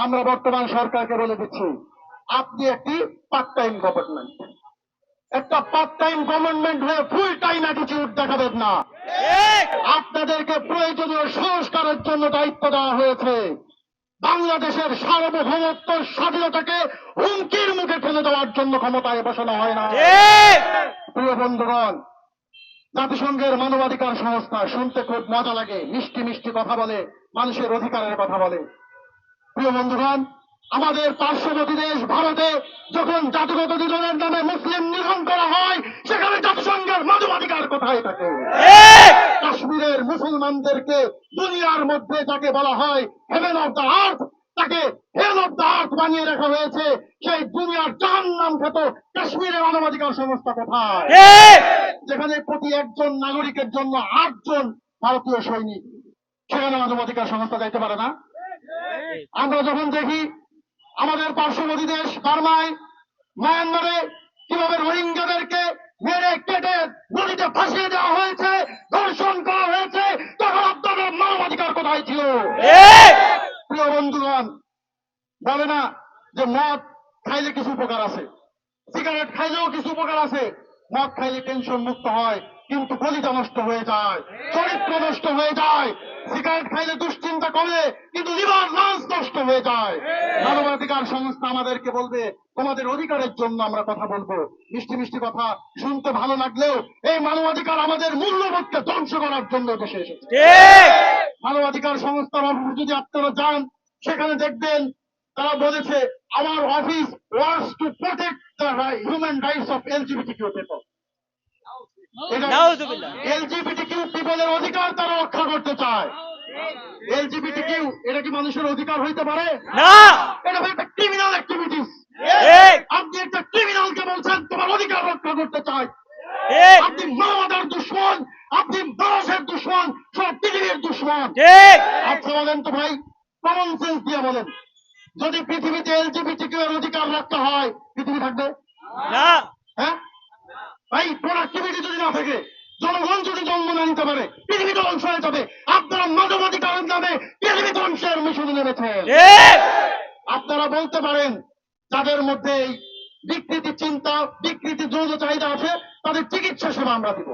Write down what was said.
আমরা বর্তমান সরকারকে বলে দিচ্ছি, আপনি একটি পার্ট টাইম গভর্নমেন্ট, একটা পার্ট টাইম গভর্নমেন্ট হয়ে ফুল টাইম অ্যাটিটিউড দেখাবেন না। আপনাদেরকে প্রয়োজনীয় সংস্কারের জন্য দায়িত্ব দেওয়া হয়েছে। বাংলাদেশের সার্বভৌমত্ব স্বাধীনতাকে হুমকির মুখে ফেলে দেওয়ার জন্য ক্ষমতায় বসানো হয় না। প্রিয় বন্ধুগণ, জাতিসংঘের মানবাধিকার সংস্থা শুনতে খুব মজা লাগে, মিষ্টি মিষ্টি কথা বলে, মানুষের অধিকারের কথা বলে। প্রিয় বন্ধুগণ, আমাদের পার্শ্ববর্তী দেশ ভারতে যখন জাতিগত নিধনের নামে মুসলিম নিধন করা হয়, সেখানে জাতিসংঘের মানবাধিকার কোথায় থাকে? কাশ্মীরের মুসলমানদেরকে দুনিয়ার মধ্যে যাকে বলা হয় হেভেন অফ দ্য আর্থ, তাকে হেল অফ দ্য আর্থ বানিয়ে রাখা হয়েছে। সেই দুনিয়ার জাহান্নাম খ্যাত কাশ্মীরের মানবাধিকার সংস্থা কোথায়? যেখানে প্রতি একজন নাগরিকের জন্য 8 জন ভারতীয় সৈনিক, সেখানে মানবাধিকার সংস্থা যাইতে পারে না? আমরা যখন দেখি আমাদের পার্শ্ববর্তী দেশ বার্মায়, মায়ানমারে কিভাবে রোহিঙ্গাদেরকে মেরে কেটে নদীতে ফাঁসিয়ে দেওয়া হয়েছে, ধর্ষণ করা হয়েছে, তখন আপনাদের মানবাধিকার কোথায় ছিল? প্রিয় বন্ধুগণ, বলে না যে মদ খাইলে কিছু উপকার আছে, সিগারেট খাইলেও কিছু উপকার আছে। মদ খাইলে টেনশন মুক্ত হয়, কিন্তু কলিজা নষ্ট হয়ে যায়, চরিত্র নষ্ট হয়ে যায়। সিগারেট খাইলে দুশ্চিন্তা কমে, কিন্তু লিভার লাঞ্চ নষ্ট হয়ে যায়। মানবাধিকার সংস্থা আমাদেরকে বলবে তোমাদের অধিকারের জন্য আমরা কথা বলবো। মিষ্টি মিষ্টি কথা শুনতে ভালো লাগলেও এই মানবাধিকার আমাদের মূল্যবোধকে ধ্বংস করার জন্য দেশে এসেছে। মানবাধিকার সংস্থার অফিসে যদি আপনারা যান, সেখানে দেখবেন তারা বলেছে আমার office works to protect the human rights of LGBTQ people. LGBTQ পিপলের অধিকার তারা রক্ষা করতে চায়। এলজিবিটিকিউ এটা কি মানুষের অধিকার হইতে পারে? না, এটা একটা ক্রিমিনাল অ্যাক্টিভিটিস। আপনি একটা ক্রিমিনালকে বলছেন তোমার অধিকার রক্ষা করতে চায়। আপনি মানবতার দুশ্মন, আপনি মানুষের দুশ্মন, সব পৃথিবীর দুশ্মন। আচ্ছা বলেন তো ভাই, কমন সেন্স দিয়ে বলেন, যদি পৃথিবীতে এলজিবিটিকিউ এর অধিকার রক্ষা হয়, পৃথিবী থাকবে না? হ্যাঁ ভাই, প্রোডাক্টিভিটি যদি না থাকে, জনগণ যদি জন্ম না নিতে পারে, পৃথিবী ধ্বংস হয়ে যাবে। আপনারা মানবাধিকারের নামে পৃথিবী ধ্বংসের মিশনে নেমেছেন। আপনারা বলতে পারেন যাদের মধ্যে বিকৃতি চিন্তা, বিকৃতি যৌন চাহিদা আছে, তাদের চিকিৎসা সেবা আমরা দিব।